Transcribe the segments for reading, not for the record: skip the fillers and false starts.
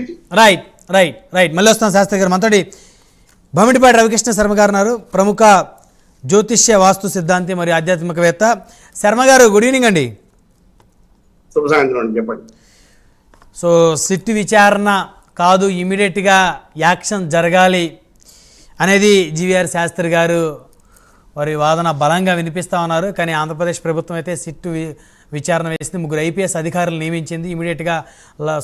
గురించి. Right right right మళ్ళీ వస్తాం శాస్త్రి గారు. మనతోటి భమిడిపాటి రవికృష్ణ శర్మ గారు ఉన్నారు, ప్రముఖ జ్యోతిష్య వాస్తు సిద్ధాంతి మరియు ఆధ్యాత్మికవేత్త. శర్మ గారు గుడ్ ఈవినింగ్ అండి. శుభ సాయంత్రం చెప్పండి. సో సిట్ విచారణ కాదు, ఇమీడియట్గా యాక్షన్ జరగాలి అనేది జీవీఆర్ శాస్త్రి గారు వారి వాదన బలంగా వినిపిస్తూ ఉన్నారు. కానీ ఆంధ్రప్రదేశ్ ప్రభుత్వం అయితే సిట్టు విచారణ వేసింది, 3 ఐపీఎస్ అధికారులు నియమించింది. ఇమీడియట్గా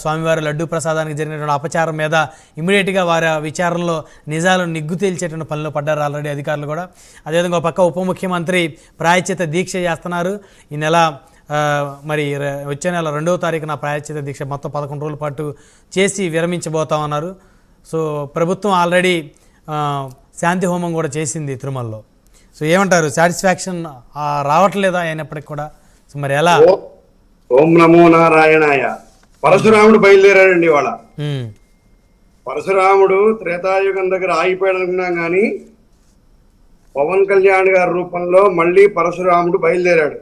స్వామివారి లడ్డూ ప్రసాదానికి జరిగినటువంటి అపచారం మీద ఇమీడియట్గా వారి విచారణలో నిజాలు నిగ్గు తేల్చేటువంటి పనిలో పడ్డారు ఆల్రెడీ అధికారులు కూడా. అదేవిధంగా ఒక పక్క ఉప ముఖ్యమంత్రి ప్రాయశ్చిత దీక్ష చేస్తున్నారు. ఈ నెల మరి వచ్చే నెల 2వ తారీఖున ప్రాయశ్చిత దీక్ష మొత్తం 11 రోజుల పాటు చేసి విరమించబోతామన్నారు. సో ప్రభుత్వం ఆల్రెడీ శాంతి హోమం కూడా చేసింది తిరుమలలో. సో ఏమంటారు, సాటిస్ఫాక్షన్ రావట్లేదా అయినప్పటికి కూడా? సో మరి ఎలా? ఓం నమో నారాయణాయ. పరశురాముడు బయలుదేరాడండి ఇవాళ. పరశురాముడు త్రేతాయుగం దగ్గర ఆగిపోయాడు అనుకున్నాం కానీ పవన్ కళ్యాణ్ గారి రూపంలో మళ్ళీ పరశురాముడు బయలుదేరాడు.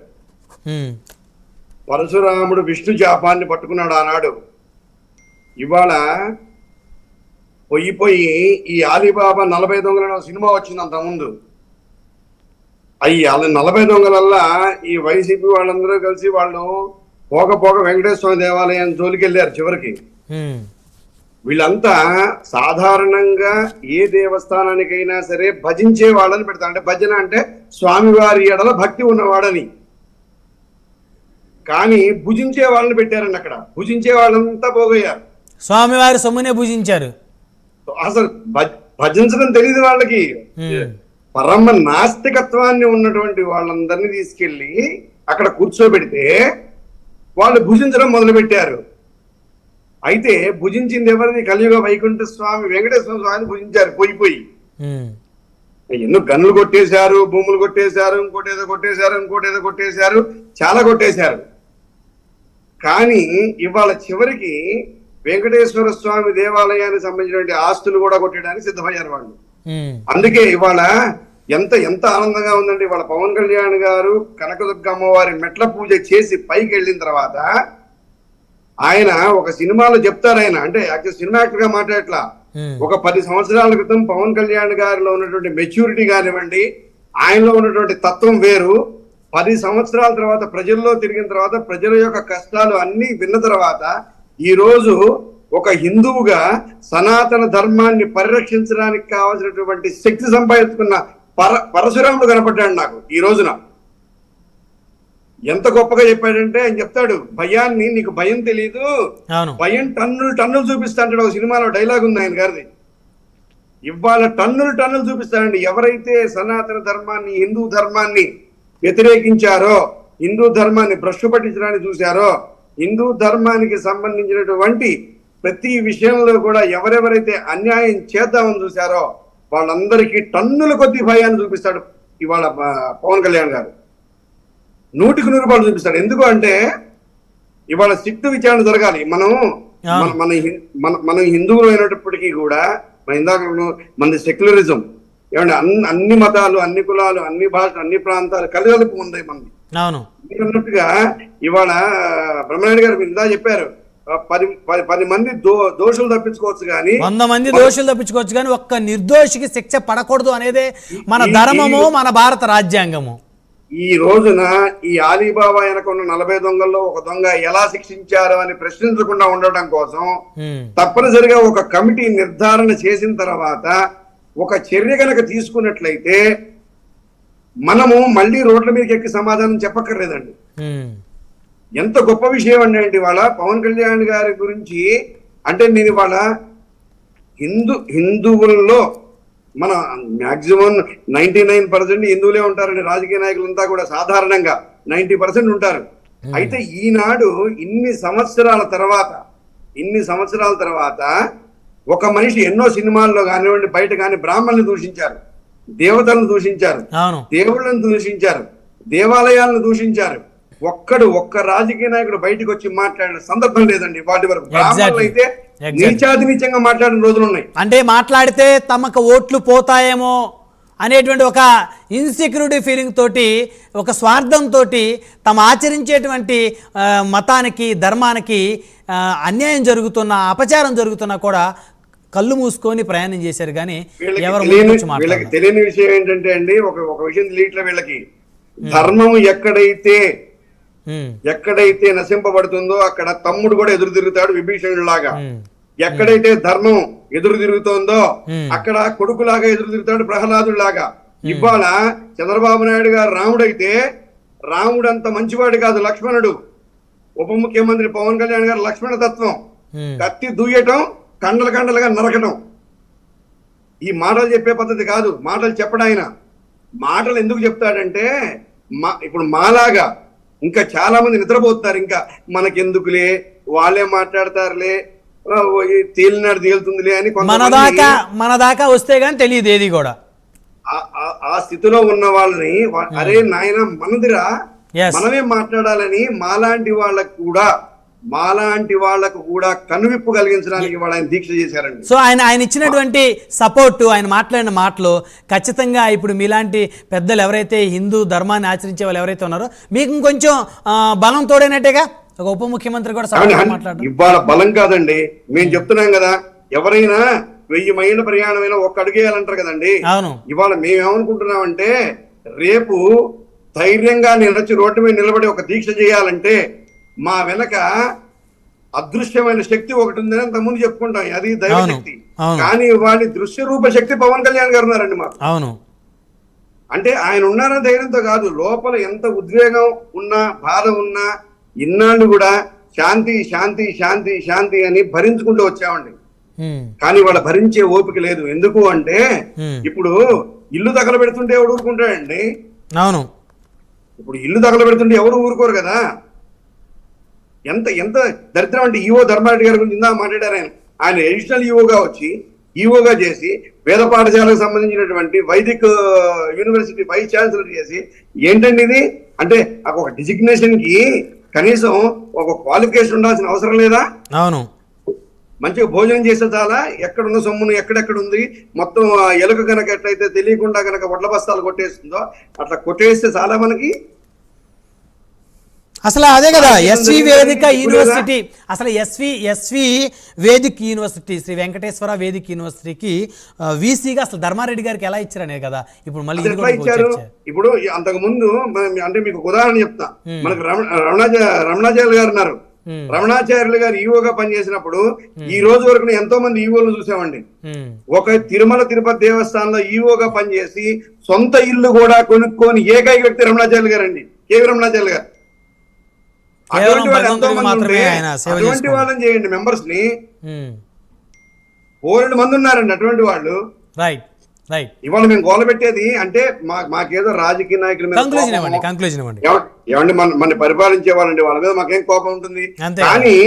పరశురాముడు విష్ణు జాపాన్ని పట్టుకున్నాడు ఆనాడు. ఇవాళ పోయి ఈ ఆలీబాబా 40 దొంగల సినిమా వచ్చింది అంతకుముందు. అయ్యి వాళ్ళ 40 దొంగలల్లా ఈ వైసీపీ వాళ్ళందరూ కలిసి వాళ్ళు పోక వెంకటేశ్వర స్వామి దేవాలయం జోలికి వెళ్ళారు చివరికి. వీళ్ళంతా సాధారణంగా ఏ దేవస్థానానికైనా సరే భజించే వాళ్ళని పెడతారు. అంటే భజన అంటే స్వామివారి ఎడల భక్తి ఉన్నవాడని. కానీ భుజించే వాళ్ళని పెట్టారండి అక్కడ. భుజించే వాళ్ళంతా పోగొయ్యారు, స్వామివారి సొమ్మునే భుజించారు. అసలు భజించడం తెలియదు వాళ్ళకి. పరమ నాస్తికత్వాన్ని ఉన్నటువంటి వాళ్ళందరినీ తీసుకెళ్లి అక్కడ కూర్చోబెడితే వాళ్ళు భుజించడం మొదలు పెట్టారు. అయితే భుజించింది ఎవరిని? కలియుగ వైకుంఠ స్వామి వెంకటేశ్వర స్వామిని భుజించారు పోయి. ఎన్నో గన్నులు కొట్టేశారు, భూములు కొట్టేశారు, ఇంకోటి ఏదో కొట్టేశారు, చాలా కొట్టేశారు. కానీ ఇవాళ చివరికి వెంకటేశ్వర స్వామి దేవాలయానికి సంబంధించినటువంటి ఆస్తులు కూడా కొట్టడానికి సిద్ధమయ్యారు వాళ్ళు. అందుకే ఇవాళ ఎంత ఆనందంగా ఉందండి. ఇవాళ పవన్ కళ్యాణ్ గారు కనకదుర్గ అమ్మవారి మెట్ల పూజ చేసి పైకి వెళ్ళిన తర్వాత ఆయన ఒక సినిమాలో చెప్తారు, ఆయన అంటే యాక్చువల్ సినిమా యాక్టర్ గా మాట్లాడట్లా. ఒక 10 సంవత్సరాల క్రితం పవన్ కళ్యాణ్ గారిలో ఉన్నటువంటి మెచ్యూరిటీ కానివ్వండి, ఆయనలో ఉన్నటువంటి తత్వం వేరు. 10 సంవత్సరాల తర్వాత ప్రజల్లో తిరిగిన తర్వాత ప్రజల యొక్క కష్టాలు అన్ని విన్న తర్వాత ఈ రోజు ఒక హిందువుగా సనాతన ధర్మాన్ని పరిరక్షించడానికి కావాల్సినటువంటి శక్తి సంపాదించుకున్న పరశురాముడు కనపడ్డాడు నాకు ఈ రోజున. ఎంత గొప్పగా చెప్పాడంటే ఆయన చెప్తాడు, భయాన్ని నీకు భయం తెలీదు, భయం టన్నులు చూపిస్తా అంటాడు. ఒక సినిమాలో డైలాగ్ ఉంది ఆయన గారిది. ఇవాళ టన్నులు చూపిస్తాడండి. ఎవరైతే సనాతన ధర్మాన్ని, హిందూ ధర్మాన్ని వ్యతిరేకించారో, హిందూ ధర్మాన్ని భ్రష్టు పట్టించడానికి చూశారో, హిందూ ధర్మానికి సంబంధించినటువంటి ప్రతి విషయంలో కూడా ఎవరెవరైతే అన్యాయం చేద్దామని చూశారో వాళ్ళందరికీ టన్నుల కొద్ది భయాన్ని చూపిస్తాడు ఇవాళ పవన్ కళ్యాణ్ గారు. 100కి 100 రూపాయలు చూపిస్తాడు. ఎందుకు అంటే ఇవాళ సిట్టు విచారణ జరగాలి. మనం హిందువులు అయినప్పటికీ కూడా మనది సెక్యులరిజం. ఏమంటే అన్ని మతాలు, అన్ని కులాలు, అన్ని భాషలు, అన్ని ప్రాంతాలు కలిపి ఉంది మనది. అన్నట్టుగా ఇవాళ బ్రహ్మనాయుడు గారు ఇందా చెప్పారు, 10 మంది దోషులు తప్పించుకోవచ్చు కానీ 100 మంది దోషులు తప్పించుకోవచ్చు కానీ ఒక్క నిర్దోషికి శిక్ష పడకూడదు అనేదే మన ధర్మము, మన భారత రాజ్యాంగము. ఈ రోజున ఈ ఆలీబాబా వెనక ఉన్న 40 దొంగల్లో ఒక దొంగ ఎలా శిక్షించారు అని ప్రశ్నించకుండా ఉండటం కోసం తప్పనిసరిగా ఒక కమిటీ నిర్ధారణ చేసిన తర్వాత ఒక చర్య కనుక తీసుకున్నట్లయితే మనము మళ్ళీ రోడ్ల మీదకి ఎక్కి సమాధానం చెప్పక్కర్లేదండి. ఎంత గొప్ప విషయం అండి ఇవాళ పవన్ కళ్యాణ్ గారి గురించి. అంటే నేను ఇవాళ హిందువుల్లో మన మాక్సిమం 99% హిందువులే ఉంటారండి. రాజకీయ నాయకులంతా కూడా సాధారణంగా 90% ఉంటారు. అయితే ఈనాడు ఇన్ని సంవత్సరాల తర్వాత ఒక మనిషి ఎన్నో సినిమాల్లో కానివ్వండి, బయట కానీ బ్రాహ్మణులను దూషించారు, దేవతలను దూషించారు, దేవుళ్ళను దూషించారు, దేవాలయాలను దూషించారు. ఒక్క రాజకీయ నాయకుడు బయటకు వచ్చి మాట్లాడిన సందర్భం లేదండి వాటి వరకు. బ్రాహ్మణులు అయితే నీచాతి నీచంగా మాట్లాడిన రోజులు ఉన్నాయి. అంటే మాట్లాడితే తమకు ఓట్లు పోతాయేమో అనేటువంటి ఒక ఇన్సెక్యూరిటీ ఫీలింగ్ తోటి, ఒక స్వార్థంతో తమ ఆచరించేటువంటి మతానికి, ధర్మానికి అన్యాయం జరుగుతున్నా, అపచారం జరుగుతున్నా కూడా కళ్ళు మూసుకొని ప్రయాణం చేశారు. కానీ ఎవరు వీళ్ళకి తెలియని విషయం ఏంటంటే అండి, ఒక విషయం తెలియట్లే వీళ్ళకి. ధర్మం ఎక్కడైతే నశింపబడుతుందో అక్కడ తమ్ముడు కూడా ఎదురు తిరుగుతాడు విభీషణుడిలాగా. ఎక్కడైతే ధర్మం ఎదురు తిరుగుతోందో అక్కడ కొడుకులాగా ఎదురు తిరుగుతాడు ప్రహ్లాదుడిలాగా. ఇవాళ చంద్రబాబు నాయుడు గారు రాముడైతే రాముడు అంత మంచివాడు కాదు, లక్ష్మణుడు. ఉప ముఖ్యమంత్రి పవన్ కళ్యాణ్ గారు లక్ష్మణ తత్వం, కత్తి దూయటం, కండలుగా నరకటం. ఈ మాటలు చెప్పే పద్ధతి కాదు, మాటలు చెప్పడాయన. మాటలు ఎందుకు చెప్తాడంటే ఇప్పుడు మాలాగా ఇంకా చాలా మంది నిద్రపోతున్నారు. ఇంకా మనకెందుకులే, వాళ్ళే మాట్లాడతారులే, తేలినాడు తేలుతుందిలే అని మన దాకా వస్తే గానీ తెలియదు ఏది కూడా. ఆ స్థితిలో ఉన్న వాళ్ళని అరే నాయన మనదిరా, మనమే మాట్లాడాలని మాలాంటి వాళ్ళకు కూడా కనువిప్పు కలిగించడానికి వాళ్ళు ఆయన దీక్ష చేశారండి. సో ఆయన ఇచ్చినటువంటి సపోర్ట్, ఆయన మాట్లాడిన మాటలు ఖచ్చితంగా ఇప్పుడు మీలాంటి పెద్దలు ఎవరైతే హిందూ ధర్మాన్ని ఆచరించే వాళ్ళు ఎవరైతే ఉన్నారో మీకు ఇంకొంచెం బలం తోడైనట్టేగా. ఒక ఉప ముఖ్యమంత్రి కూడా మాట్లాడారు. ఇవాళ బలం కాదండి, మేము చెప్తున్నాం కదా, ఎవరైనా 1000 మైళ్ళ ప్రయాణమైనా ఒక్క అడుగేయాలంటారు కదండి. అవును. ఇవాళ మేమేమనుకుంటున్నామంటే రేపు ధైర్యంగా నిలచి రోడ్డు మీద నిలబడి ఒక దీక్ష చేయాలంటే మా వెనక అదృశ్యమైన శక్తి ఒకటి ఉందని అంతకుముందు చెప్పుకుంటాం, అది దైవ శక్తి. కానీ వాడి దృశ్య రూప శక్తి పవన్ కళ్యాణ్ గారు ఉన్నారండి మాకు. అవును. అంటే ఆయన ఉన్నారని ధైర్యంతో కాదు, లోపల ఎంత ఉద్వేగం ఉన్నా, బాధ ఉన్నా ఇన్నాళ్ళు కూడా శాంతి శాంతి శాంతి శాంతి అని భరించుకుంటూ వచ్చామండి. కానీ వాళ్ళ భరించే ఓపిక లేదు. ఎందుకు అంటే ఇప్పుడు ఇల్లు తగలబెడుతుంటే ఎవడు ఊరుకుంటాడండి? అవును. ఇప్పుడు ఇల్లు తగలబెడుతుంటే ఎవరు ఊరుకోరు కదా. ఎంత ఎంత దరిద్రం అంటే ఈవో ధర్మారెడ్డి గారి గురించి ఇందా మాట్లాడారు. ఆయన అడిషనల్ ఈవోగా వచ్చి ఈవోగా చేసి వేద పాఠశాలకు సంబంధించినటువంటి వైదిక్ యూనివర్సిటీ వైస్ ఛాన్సలర్ చేసి ఏంటండి ఇది అంటే ఒక డిజిగ్నేషన్ కి కనీసం ఒక క్వాలిఫికేషన్ ఉండాల్సిన అవసరం లేదా? అవును. మంచిగా భోజనం చేస్తే చాలా, ఎక్కడున్న సొమ్మును ఎక్కడెక్కడ ఉంది మొత్తం ఎలుక కనుక ఎట్లయితే తెలియకుండా కనుక వడ్ల బస్తాలు కొట్టేస్తుందో అట్లా కొట్టేస్తే చాలా మనకి. అసలు అదే కదా ఎస్వి వేదిక యూనివర్సిటీ, అసలు SV Vedic university, Sri Venkateswara Vedic యూనివర్సిటీకి వీసీగా అసలు ధర్మారెడ్డి గారికి ఎలా ఇచ్చారనే కదా ఇప్పుడు మళ్ళీ ఇచ్చారు. ఇప్పుడు అంతకు ముందు అంటే మీకు ఉదాహరణ చెప్తా, మనకు రమణాచార్యులు గారు ఉన్నారు. రమణాచార్యులు గారు ఈవోగా పనిచేసినప్పుడు ఈ రోజు వరకు ఎంతో మంది ఈవోలు చూసామండి. ఒక తిరుమల తిరుపతి దేవస్థానంలో ఈవోగా పనిచేసి సొంత ఇల్లు కూడా కొనుక్కొని ఏకైక వ్యక్తి రమణాచార్యులు గారు అండి, కేవీ రమణాచార్యులు గారు. అటువంటి వాళ్ళు ఎంతో మంది ఉంటే అటువంటి వాళ్ళని చేయండి మెంబర్స్ ని. 4 మంది ఉన్నారండి అటువంటి వాళ్ళు. ఇవాళ మేము గోల పెట్టేది అంటే మాకేదో రాజకీయ నాయకుల మీద ఏమండి మన పరిపాలించే వాళ్ళండి, వాళ్ళ మీద మాకేం కోపం ఉంటుంది. కానీ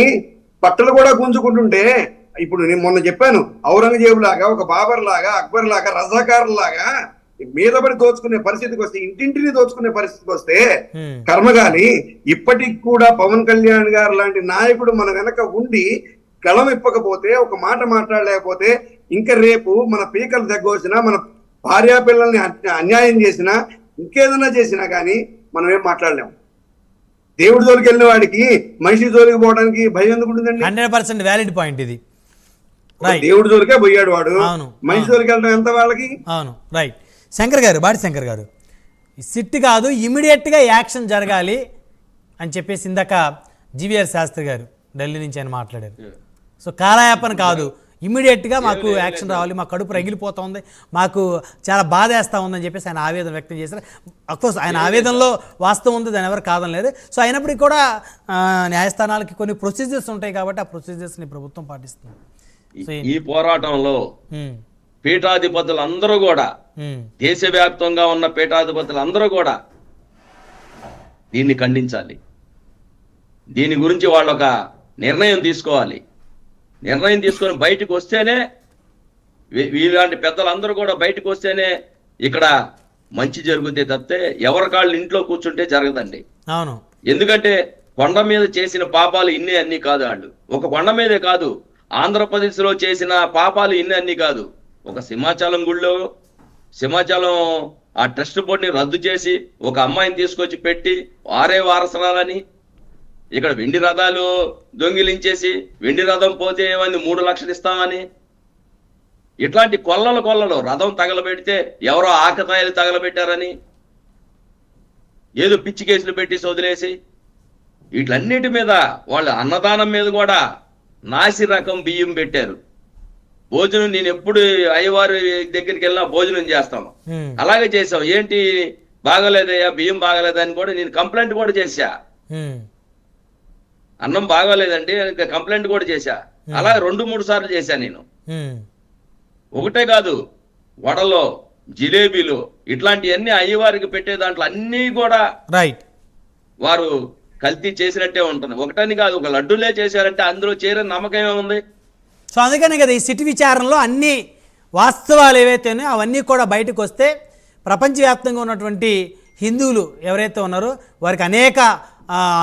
పట్టలు కూడా గుంజుకుంటుంటే ఇప్పుడు నేను మొన్న చెప్పాను, ఔరంగజేబు లాగా, ఒక బాబర్ లాగా, అక్బర్ లాగా, రజాకార్ లాగా మీద పడి దోచుకునే పరిస్థితికి వస్తే, ఇంటింటిని దోచుకునే పరిస్థితికి వస్తే కర్మగాని ఇప్పటికి కూడా పవన్ కళ్యాణ్ గారు లాంటి నాయకుడు మన వెనక ఉండి గళం ఇప్పకపోతే, ఒక మాట మాట్లాడలేకపోతే, ఇంకా రేపు మన పీకలు తగ్గొచ్చినా, మన భార్యా పిల్లల్ని అన్యాయం చేసినా, ఇంకేదన్నా చేసినా కానీ మనం ఏం మాట్లాడలేము. దేవుడి జోలికి వెళ్ళిన వాడికి మనిషి జోలికి పోవడానికి భయం ఎందుకు ఉంటుందండి? 100% వ్యాలిడ్ పాయింట్ ఇది. దేవుడి జోలికే పోయాడు వాడు, మనిషి జోలికి వెళ్ళడం ఎంత వాళ్ళకి? అవును, రైట్. శంకర్ గారు, బాడి శంకర్ గారు, సిట్ కాదు ఇమీడియట్గా యాక్షన్ జరగాలి అని చెప్పేసి ఇందాక జీవీఆర్ శాస్త్రి గారు ఢిల్లీ నుంచి ఆయన మాట్లాడారు. సో కాలయాపన కాదు, ఇమీడియట్గా మాకు యాక్షన్ రావాలి, మా కడుపు రగిలిపోతుంది, మాకు చాలా బాధ వేస్తూ ఉందని చెప్పేసి ఆయన ఆవేదన వ్యక్తం చేశారు. అఫ్కోర్స్ ఆయన ఆవేదనలో వాస్తవం ఉంది, దాని ఎవరు కాదనలేదు. సో అయినప్పటికీ కూడా న్యాయస్థానాలకి కొన్ని ప్రొసీజర్స్ ఉంటాయి కాబట్టి ఆ ప్రొసీజర్స్ని ప్రభుత్వం పాటిస్తుంది. ఈ పోరాటంలో పీఠాధిపతులు అందరూ కూడా, దేశవ్యాప్తంగా ఉన్న పీఠాధిపతులు అందరూ కూడా దీన్ని ఖండించాలి. దీని గురించి వాళ్ళు ఒక నిర్ణయం తీసుకోవాలి. నిర్ణయం తీసుకొని బయటకు వస్తేనే, వీలాంటి పెద్దలందరూ కూడా బయటకు వస్తేనే ఇక్కడ మంచి జరుగుతే తప్పితే ఎవరి కాళ్ళు ఇంట్లో కూర్చుంటే జరగదండి. అవును. ఎందుకంటే కొండ మీద చేసిన పాపాలు ఇన్ని అన్ని కాదు. వాళ్ళు ఒక కొండ మీదే కాదు, ఆంధ్రప్రదేశ్ లో చేసిన పాపాలు ఇన్ని అన్ని కాదు. ఒక సింహాచలం గుళ్ళో సింహాచలం ఆ ట్రస్ట్ బోర్డుని రద్దు చేసి ఒక అమ్మాయిని తీసుకొచ్చి పెట్టి వారే వారసరాలని, ఇక్కడ వెండి రథాలు దొంగిలించేసి వెండి రథం పోతే ఏమైంది 3 లక్షలు ఇస్తామని, ఇట్లాంటి కొల్లలు రథం తగలబెడితే ఎవరో ఆకతాయిలు తగలబెట్టారని ఏదో పిచ్చి కేసులు పెట్టి వదిలేసి, వీటన్నిటి మీద వాళ్ళు అన్నదానం మీద కూడా నాసి రకం బియ్యం పెట్టారు. భోజనం నేను ఎప్పుడు అయ్యవారి దగ్గరికి వెళ్ళినా భోజనం చేస్తాం, అలాగే చేసాం. ఏంటి బాగోలేదయ్యా బియ్యం బాగలేదని కూడా నేను కంప్లైంట్ కూడా చేశా. అన్నం బాగోలేదండి కంప్లైంట్ కూడా చేశా. అలా 2-3 సార్లు చేశా నేను. ఒకటే కాదు, వడలో జిలేబీలు ఇట్లాంటివన్నీ అయ్యవారికి పెట్టే దాంట్లో అన్నీ కూడా రైట్ వారు కల్తీ చేసినట్టే ఉంటుంది. ఒకటని కాదు, ఒక లడ్డూలే చేశారంటే అందులో చేరని నమ్మకం ఏముంది? సో అందుకనే కదా ఈ సిట్ విచారణలో అన్ని వాస్తవాలు ఏవైతే ఉన్నాయో అవన్నీ కూడా బయటకు వస్తే ప్రపంచవ్యాప్తంగా ఉన్నటువంటి హిందువులు ఎవరైతే ఉన్నారో వారికి అనేక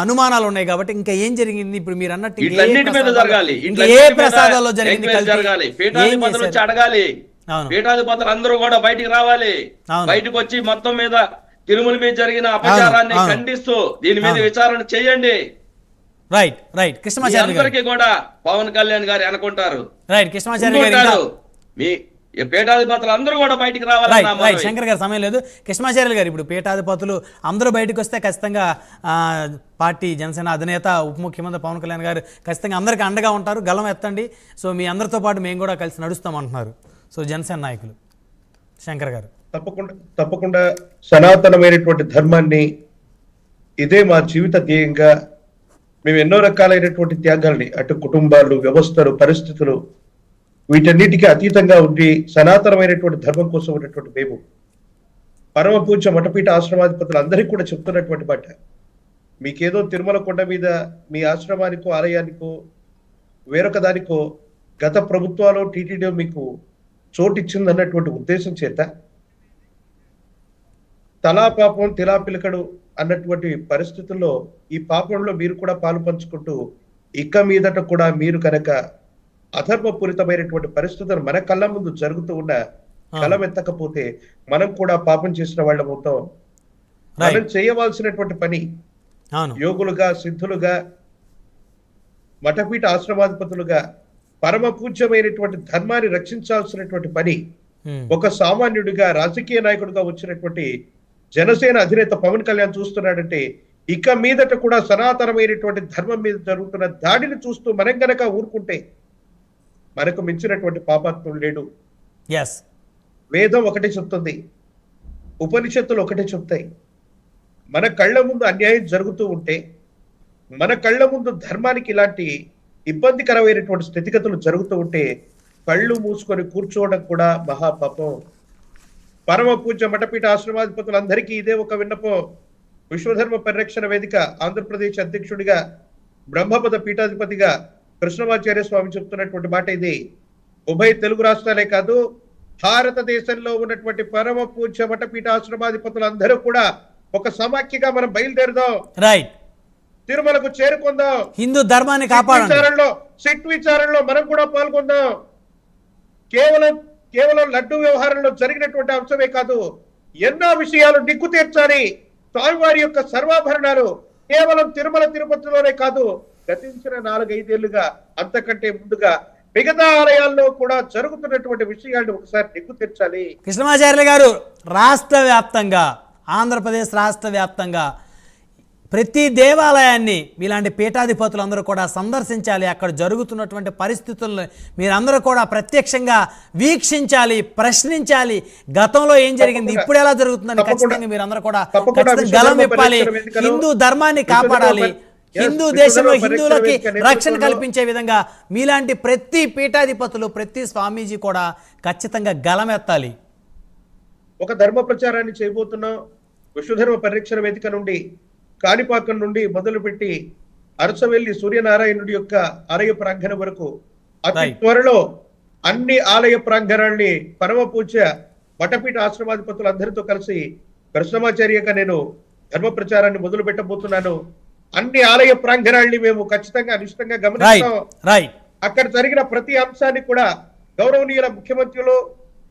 అనుమానాలు ఉన్నాయి. కాబట్టి ఇంకా ఏం జరిగింది ఇప్పుడు మీరు అన్నట్టు ఏ ప్రసాదాల్లో జరిగింది జరగాలి, పీఠాధిపతులు వచ్చి అడగాలి, పీఠాధిపతులు అందరూ కూడా బయటికి రావాలి. బయటకు వచ్చి మొత్తం మీద తిరుమల మీద జరిగిన అపచారాన్ని ఖండిస్తూ దీని మీద విచారణ చేయండి. రైట్ రైట్ కృష్ణమాచార్య అందరికీ కూడా పవన్ కళ్యాణ్ గారు అనుకుంటారు. రైట్ కృష్ణమాచార్య గారు మీ పీఠాధిపతులు అందరూ కూడా బయటికి రావాలి. రైట్ శంకర్ గారు సమయం లేదు. కృష్ణమాచార్యులు గారు ఇప్పుడు పీఠాధిపతులు అందరూ బయటకు వస్తే ఖచ్చితంగా పార్టీ జనసేన అధినేత ఉప ముఖ్యమంత్రి పవన్ కళ్యాణ్ గారు ఖచ్చితంగా అందరికీ అండగా ఉంటారు. గలం ఎత్తండి, సో మీ అందరితో పాటు మేము కూడా కలిసి నడుస్తామంటున్నారు సో జనసేన నాయకులు. శంకర్ గారు తప్పకుండా సనాతనమైనటువంటి ధర్మాన్ని ఇదే మా జీవిత ధ్యేయంగా మేము ఎన్నో రకాలైనటువంటి త్యాగాల్ని, అటు కుటుంబాలు, వ్యవస్థలు, పరిస్థితులు వీటన్నిటికీ అతీతంగా ఉండి సనాతనమైనటువంటి ధర్మం కోసం ఉన్నటువంటి మేము పరమ పూజ్య మఠపీఠ ఆశ్రమాధిపతులు అందరికీ కూడా చెప్తున్నటువంటి మాట, మీకేదో తిరుమల కొండ మీద మీ ఆశ్రమానికో ఆలయానికో వేరొక దానికో గత ప్రభుత్వాలు టీటీడీ మీకు చోటిచ్చింది అన్నటువంటి ఉద్దేశం చేత తలా పాపం తిలా పిలకడు అన్నటువంటి పరిస్థితుల్లో ఈ పాపంలో మీరు కూడా పాలు పంచుకుంటూ ఇక మీదట కూడా మీరు కనుక అధర్మపూరితమైనటువంటి పరిస్థితులు మన కళ్ళ ముందు జరుగుతూ ఉన్న కలం ఎత్తకపోతే మనం కూడా పాపం చేసిన వాళ్ళం అవుతాం. మనం చేయవలసినటువంటి పని యోగులుగా, సిద్ధులుగా, మఠపీఠ ఆశ్రమాధిపతులుగా పరమ పూజ్యమైనటువంటి ధర్మాన్ని రక్షించాల్సినటువంటి పని ఒక సామాన్యుడిగా, రాజకీయ నాయకుడిగా వచ్చినటువంటి జనసేన అధినేత పవన్ కళ్యాణ్ చూస్తున్నాడంటే ఇక మీదట కూడా సనాతనమైనటువంటి ధర్మం మీద జరుగుతున్న దాడిని చూస్తూ మనం గనక ఊరుకుంటే మనకు మించినటువంటి పాపాత్ముడు లేడు. వేదం ఒకటే చెప్తుంది, ఉపనిషత్తులు ఒకటే చెప్తాయి. మన కళ్ళ ముందు అన్యాయం జరుగుతూ ఉంటే, మన కళ్ళ ముందు ధర్మానికి ఇలాంటి ఇబ్బందికరమైనటువంటి స్థితిగతులు జరుగుతూ ఉంటే కళ్ళు మూసుకొని కూర్చోవడం కూడా మహాపాపం. పరమ పూజ్య మఠపీఠ ఆశ్రమాధిపతులందరికీ ఇదే ఒక విన్నపం. విశ్వధర్మ పరిరక్షణ వేదిక ఆంధ్రప్రదేశ్ అధ్యక్షుడిగా, బ్రహ్మపద పీఠాధిపతిగా కృష్ణమాచార్య స్వామి చెప్తున్నటువంటి మాట ఇది. ఉభయ తెలుగు రాష్ట్రాలే కాదు, భారతదేశంలో ఉన్నటువంటి పరమ పూజ్య మఠపీఠ ఆశ్రమాధిపతులందరూ కూడా ఒక సమాఖ్యగా మనం బయలుదేరుదాం, రైట్ తిరుమలకు చేరుకుందాం, హిందూ ధర్మాన్ని కాపాడాలి, సిట్ విచారణలో మనం కూడా పాల్గొందాం. కేవలం లడ్డు వ్యవహారంలో జరిగినటువంటి అంశమే కాదు, ఎన్నో విషయాలు నిగ్గు తీర్చాలి. స్వామివారి యొక్క సర్వాభరణాలు కేవలం తిరుమల తిరుపతిలోనే కాదు, గతించిన 4-5 ఏళ్లుగా అంతకంటే ముందుగా మిగతా ఆలయాల్లో కూడా జరుగుతున్నటువంటి విషయాలను ఒకసారి నిగ్గు తీర్చాలి. కృష్ణమాచార్యులు గారు, రాష్ట్ర వ్యాప్తంగా, ఆంధ్రప్రదేశ్ రాష్ట్ర వ్యాప్తంగా ప్రతి దేవాలయాన్ని మీలాంటి పీఠాధిపతులు అందరూ కూడా సందర్శించాలి. అక్కడ జరుగుతున్నటువంటి పరిస్థితులను మీరందరూ కూడా ప్రత్యక్షంగా వీక్షించాలి, ప్రశ్నించాలి. గతంలో ఏం జరిగింది, ఇప్పుడు ఎలా జరుగుతుందని ఖచ్చితంగా మీరందరూ కూడా గలం విప్పాలి. హిందూ ధర్మాన్ని కాపాడాలి, హిందూ దేశంలో హిందువులకి రక్షణ కల్పించే విధంగా మీలాంటి ప్రతి పీఠాధిపతులు, ప్రతి స్వామీజీ కూడా ఖచ్చితంగా గలమెత్తాలి. ఒక ధర్మ ప్రచారాన్ని చేయబోతున్నాం. విశ్వధర్మ పరిరక్షణ వేదిక నుండి, కాణిపాకం నుండి మొదలుపెట్టి అరసవెల్లి సూర్యనారాయణుడి యొక్క ఆలయ ప్రాంగణం వరకు అతి త్వరలో అన్ని ఆలయ ప్రాంగణాన్ని పరమ పూజ్య మఠపీఠ ఆశ్రమాధిపతులు అందరితో కలిసి కృష్ణమాచార్యగా నేను ధర్మ ప్రచారాన్ని మొదలు పెట్టబోతున్నాను. అన్ని ఆలయ ప్రాంగణాన్ని మేము ఖచ్చితంగా నిశ్చితంగా గమనిస్తాం. అక్కడ జరిగిన ప్రతి అంశాన్ని కూడా గౌరవనీయుల ముఖ్యమంత్రులు,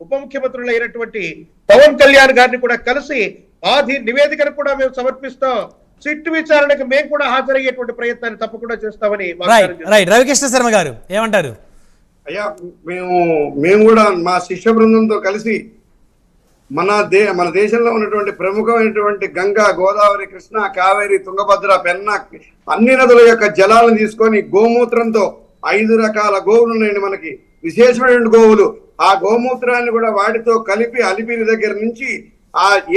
ఉప ముఖ్యమంత్రులు అయినటువంటి పవన్ కళ్యాణ్ గారిని కూడా కలిసి ఆ నివేదికను కూడా మేము సమర్పిస్తాం, సిట్ విచారణకు మేము కూడా హాజరయ్యేటువంటి ప్రయత్నాన్ని తప్పకుండా చేస్తామని రైట్ రవికృష్ణ శర్మ గారు ఏమంటారు? అయ్యా మేము కూడా మా శిష్య బృందంతో కలిసి మన దేశంలో ఉన్నటువంటి ప్రముఖమైనటువంటి గంగా, గోదావరి, కృష్ణ, కావేరి, తుంగభద్ర, పెన్నా అన్ని నదుల యొక్క జలాలను తీసుకొని గోమూత్రంతో 5 రకాల గోవులు ఉన్నాయండి మనకి, విశేషమైనటువంటి గోవులు. ఆ గోమూత్రాన్ని కూడా వాటితో కలిపి అలిపిరి దగ్గర నుంచి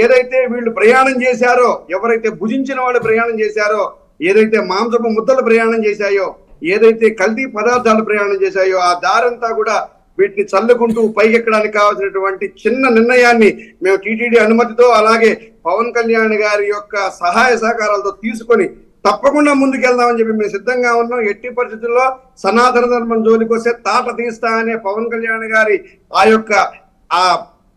ఏదైతే వీళ్ళు ప్రయాణం చేశారో, ఎవరైతే భుజించిన వాళ్ళు ప్రయాణం చేశారో, ఏదైతే మాంసపు ముద్దలు ప్రయాణం చేశాయో, ఏదైతే కల్తీ పదార్థాలు ప్రయాణం చేశాయో, ఆ దారంతా కూడా వీటిని చల్లుకుంటూ పైకెక్కడానికి కావాల్సినటువంటి చిన్న నిర్ణయాన్ని మేము టీటీడీ అనుమతితో అలాగే పవన్ కళ్యాణ్ గారి యొక్క సహాయ సహకారాలతో తీసుకొని తప్పకుండా ముందుకెళ్దామని చెప్పి మేము సిద్ధంగా ఉన్నాం. ఎట్టి పరిస్థితుల్లో సనాతన ధర్మం జోలికి వస్తే తాట తీస్తా అనే పవన్ కళ్యాణ్ గారి ఆ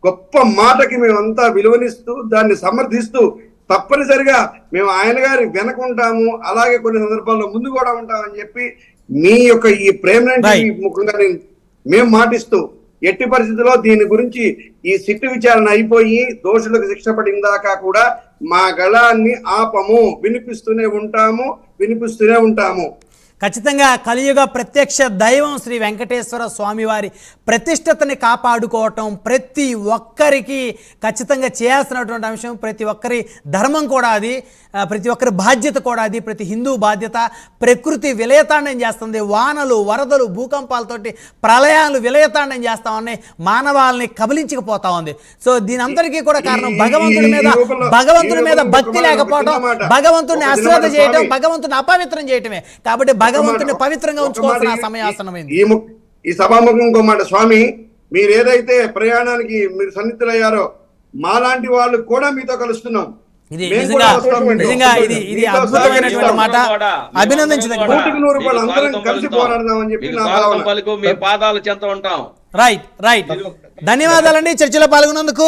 గొప్ప మాటకి మేమంతా విలువనిస్తూ దాన్ని సమర్థిస్తూ తప్పనిసరిగా మేము ఆయన గారి వెనకుంటాము, అలాగే కొన్ని సందర్భాల్లో ముందు కూడా ఉంటామని చెప్పి మీ యొక్క ఈ ప్రేమ ముఖ్యంగా మేము మాటిస్తూ ఎట్టి పరిస్థితుల్లో దీని గురించి ఈ సిట్టు విచారణ అయిపోయి దోషులకు శిక్ష పడిన దాకా కూడా మా గళాన్ని ఆపము, వినిపిస్తూనే ఉంటాము. ఖచ్చితంగా కలియుగ ప్రత్యక్ష దైవం శ్రీ వెంకటేశ్వర స్వామి వారి ప్రతిష్టతని కాపాడుకోవటం ప్రతి ఒక్కరికి ఖచ్చితంగా చేయాల్సినటువంటి అంశం. ప్రతి ఒక్కరి ధర్మం కూడా అది, ప్రతి ఒక్కరి బాధ్యత కూడా అది, ప్రతి హిందూ బాధ్యత. ప్రకృతి విలయతాండం చేస్తుంది, వానలు, వరదలు, భూకంపాలతోటి ప్రళయాలు విలయతాండం చేస్తా ఉన్నాయి, మానవాళ్ళని కబలించకపోతా ఉంది. సో దీని అంతటికీ కూడా కారణం భగవంతుడి మీద భక్తి లేకపోవడం, భగవంతుడిని అశ్రద్ధ చేయడం, భగవంతుని అపవిత్రం చేయటమే. కాబట్టి భగవంతుని పవిత్రంగా ఉంచుకోవాల్సిన సమయాసనమైంది. ఈ సభాముఖం ఇంకో మాట, స్వామి మీరు ఏదైతే ప్రయాణానికి మీరు సన్నిహితులయ్యారో మాలాంటి వాళ్ళు కూడా మీతో కలుస్తున్నాం. ఇది నిజంగా ఇది అద్భుతమైనటువంటి మాట, అభినందించదగ్గ. అందరం కలిసి పోరాడదామని చెప్పి నా భావన. మీ పాదాల చెంత ఉంటాం. రైట్ ధన్యవాదాలండి. చర్చలో పాల్గొన్నందుకు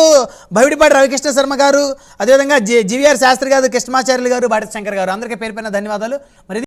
భవిడిపాటి రవికృష్ణ శర్మ గారు, అదేవిధంగా జీవీఆర్ శాస్త్రి గారు, కృష్ణమాచార్యులు గారు, బాటి శంకర్ గారు, అందరికీ పేరు పైన ధన్యవాదాలు. మరి